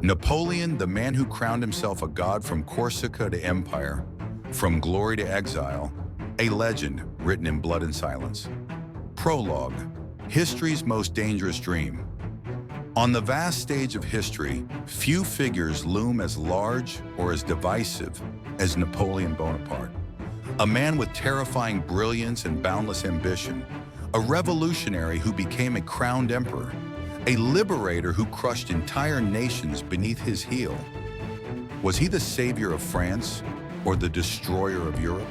Napoleon, the man who crowned himself a god from Corsica to empire, from glory to exile, a legend written in blood and silence. Prologue, history's most dangerous dream. On the vast stage of history, few figures loom as large or as divisive as Napoleon Bonaparte. A man with terrifying brilliance and boundless ambition, a revolutionary who became a crowned emperor, a liberator who crushed entire nations beneath his heel. Was he the savior of France or the destroyer of Europe?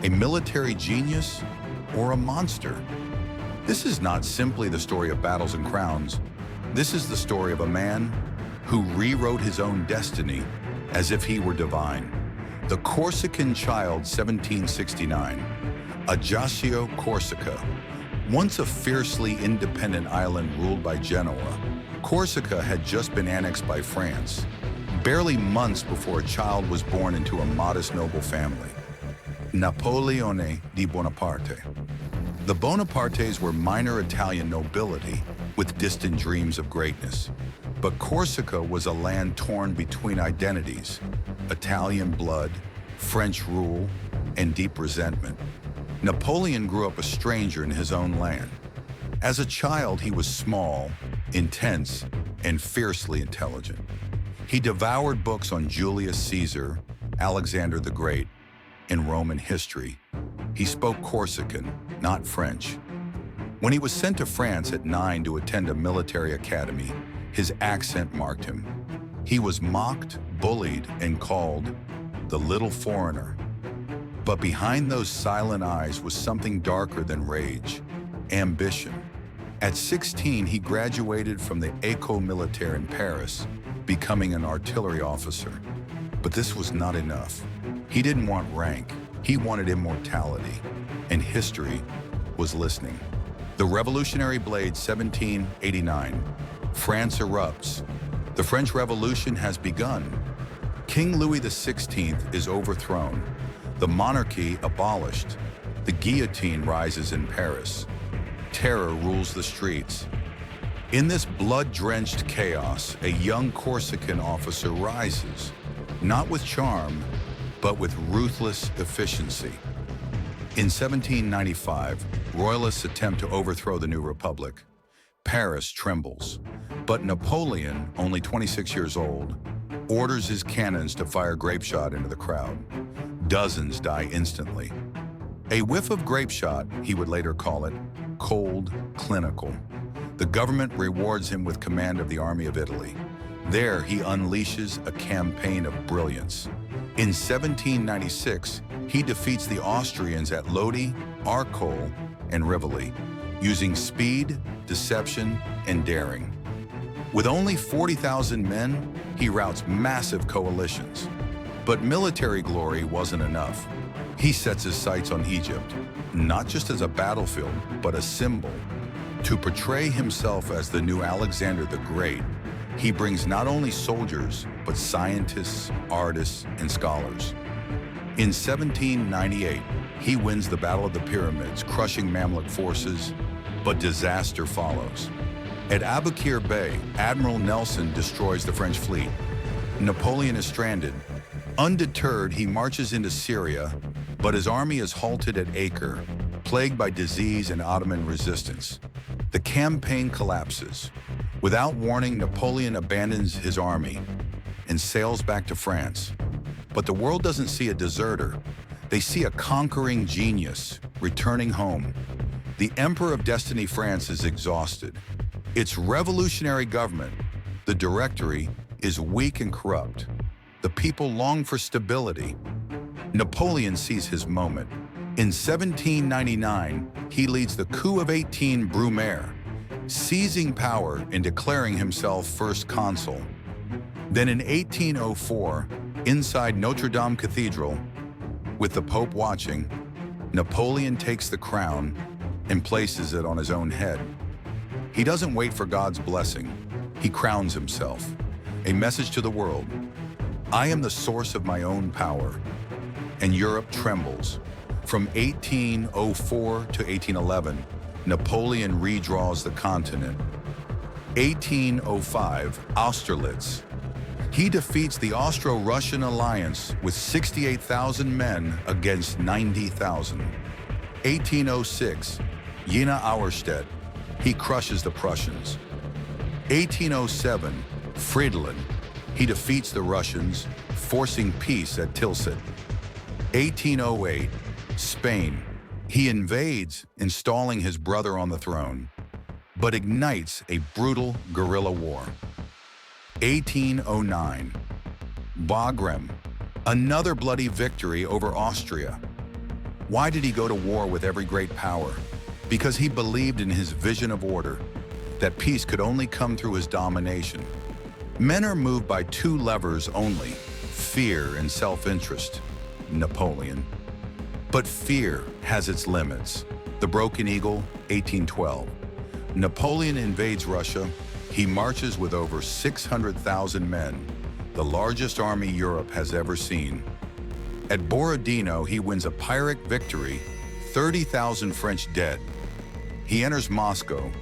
A military genius or a monster? This is not simply the story of battles and crowns. This is the story of a man who rewrote his own destiny as if he were divine. The Corsican child, 1769, Ajaccio, Corsica. Once a fiercely independent island ruled by Genoa, Corsica had just been annexed by France, barely months before a child was born into a modest noble family, Napoleone Bonaparte. The Bonapartes were minor Italian nobility with distant dreams of greatness. But Corsica was a land torn between identities, Italian blood, French rule, and deep resentment. Napoleon grew up a stranger in his own land. As a child, he was small, intense, and fiercely intelligent. He devoured books on Julius Caesar, Alexander the Great, and Roman history. He spoke Corsican, not French. When he was sent to France at 9 to attend a military academy, his accent marked him. He was mocked, bullied, and called the little foreigner. But behind those silent eyes was something darker than rage, ambition. At 16, he graduated from the École Militaire in Paris, becoming an artillery officer. But this was not enough. He didn't want rank, he wanted immortality, and history was listening. The Revolutionary Blade, 1789. France erupts. The French Revolution has begun. King Louis XVI is overthrown. The monarchy abolished. The guillotine rises in Paris. Terror rules the streets. In this blood-drenched chaos, a young Corsican officer rises, not with charm, but with ruthless efficiency. In 1795, royalists attempt to overthrow the new republic. Paris trembles, but Napoleon, only 26 years old, orders his cannons to fire grapeshot into the crowd. Dozens die instantly. A whiff of grapeshot, he would later call it, cold, clinical. The government rewards him with command of the Army of Italy. There, he unleashes a campaign of brilliance. In 1796, he defeats the Austrians at Lodi, Arcole, and Rivoli, using speed, deception, and daring. With only 40,000 men, he routs massive coalitions. But military glory wasn't enough. He sets his sights on Egypt, not just as a battlefield, but a symbol. To portray himself as the new Alexander the Great, he brings not only soldiers, but scientists, artists, and scholars. In 1798, he wins the Battle of the Pyramids, crushing Mamluk forces, but disaster follows. At Aboukir Bay, Admiral Nelson destroys the French fleet. Napoleon is stranded. Undeterred, he marches into Syria, but his army is halted at Acre, plagued by disease and Ottoman resistance. The campaign collapses. Without warning, Napoleon abandons his army and sails back to France. But the world doesn't see a deserter. They see a conquering genius returning home. The Emperor of Destiny, France, is exhausted. Its revolutionary government, the Directory, is weak and corrupt. The people long for stability. Napoleon sees his moment. In 1799, he leads the coup of 18 Brumaire, seizing power and declaring himself first consul. Then in 1804, inside Notre Dame Cathedral, with the Pope watching, Napoleon takes the crown and places it on his own head. He doesn't wait for God's blessing. He crowns himself. A message to the world. I am the source of my own power. And Europe trembles. From 1804 to 1811, Napoleon redraws the continent. 1805, Austerlitz. He defeats the Austro-Russian alliance with 68,000 men against 90,000. 1806, Jena Austerlitz. He crushes the Prussians. 1807, Friedland. He defeats the Russians, forcing peace at Tilsit. 1808, Spain. He invades, installing his brother on the throne, but ignites a brutal guerrilla war. 1809, Wagram. Another bloody victory over Austria. Why did he go to war with every great power? Because he believed in his vision of order, that peace could only come through his domination. Men are moved by two levers only, fear and self-interest. Napoleon. But fear has its limits. The Broken Eagle, 1812. Napoleon invades Russia. He marches with over 600,000 men, the largest army Europe has ever seen. At Borodino, he wins a Pyrrhic victory, 30,000 French dead. He enters Moscow,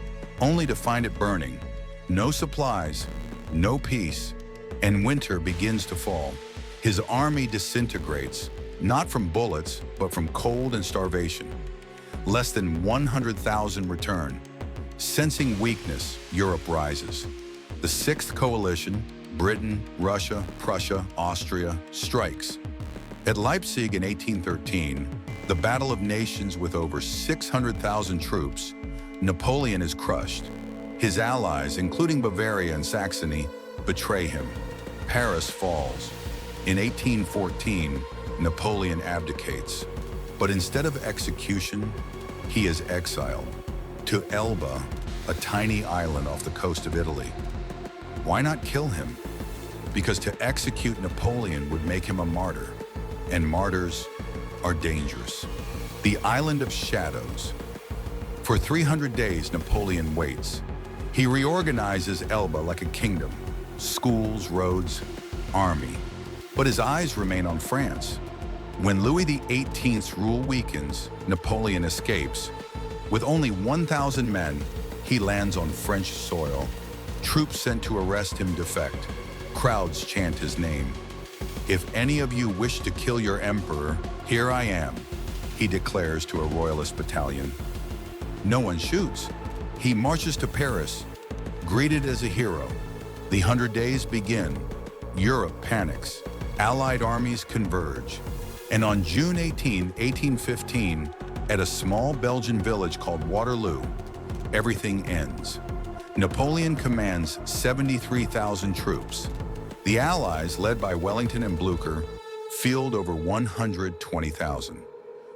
only to find it burning. No supplies, no peace, and winter begins to fall. His army disintegrates, not from bullets, but from cold and starvation. Less than 100,000 return. Sensing weakness, Europe rises. The Sixth Coalition, Britain, Russia, Prussia, Austria, strikes. At Leipzig in 1813, the Battle of Nations with over 600,000 troops, Napoleon is crushed. His allies, including Bavaria and Saxony, betray him. Paris falls. In 1814, Napoleon abdicates. But instead of execution, he is exiled to Elba, a tiny island off the coast of Italy. Why not kill him? Because to execute Napoleon would make him a martyr, and martyrs are dangerous. The Island of Shadows. For 300 days, Napoleon waits. He reorganizes Elba like a kingdom, schools, roads, army. But his eyes remain on France. When Louis XVIII's rule weakens, Napoleon escapes. With only 1,000 men, he lands on French soil. Troops sent to arrest him defect. Crowds chant his name. "If any of you wish to kill your emperor, here I am," he declares to a royalist battalion. No one shoots. He marches to Paris, greeted as a hero. The 100 days begin. Europe panics. Allied armies converge. And on June 18, 1815, at a small Belgian village called Waterloo, everything ends. Napoleon commands 73,000 troops. The Allies, led by Wellington and Blücher, field over 120,000.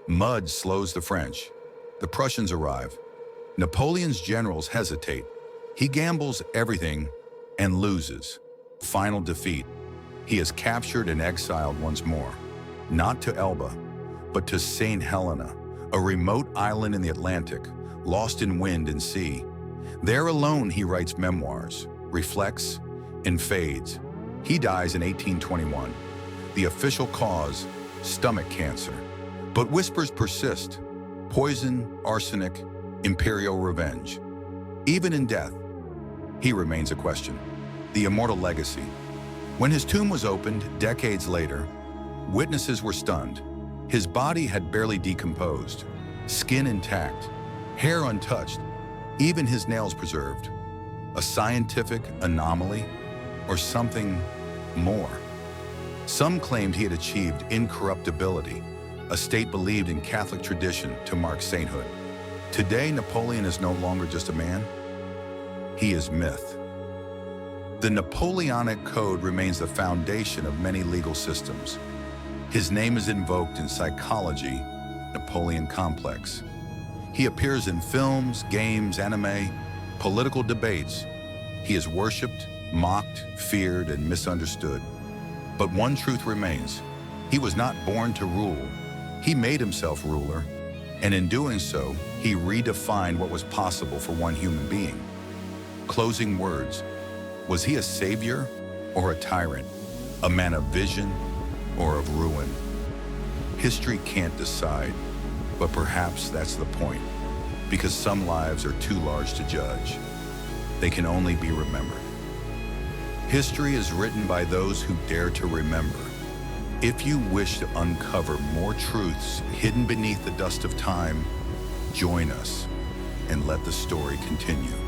Mud slows the French. The Prussians arrive. Napoleon's generals hesitate. He gambles everything and loses. Final defeat. He is captured and exiled once more, not to Elba, but to St. Helena, a remote island in the Atlantic, lost in wind and sea. There alone he writes memoirs, reflects, and fades. He dies in 1821. The official cause, stomach cancer. But whispers persist. Poison, arsenic, imperial revenge. Even in death, he remains a question. The immortal legacy. When his tomb was opened decades later, witnesses were stunned. His body had barely decomposed, skin intact, hair untouched, even his nails preserved. A scientific anomaly or something more? Some claimed he had achieved incorruptibility, a state believed in Catholic tradition to mark sainthood. Today, Napoleon is no longer just a man. He is myth. The Napoleonic Code remains the foundation of many legal systems. His name is invoked in psychology, Napoleon Complex. He appears in films, games, anime, political debates. He is worshipped, mocked, feared, and misunderstood. But one truth remains. He was not born to rule. He made himself ruler, and in doing so, he redefined what was possible for one human being. Closing words. Was he a savior or a tyrant? A man of vision or of ruin? History can't decide, but perhaps that's the point, because some lives are too large to judge. They can only be remembered. History is written by those who dare to remember. If you wish to uncover more truths hidden beneath the dust of time, join us and let the story continue.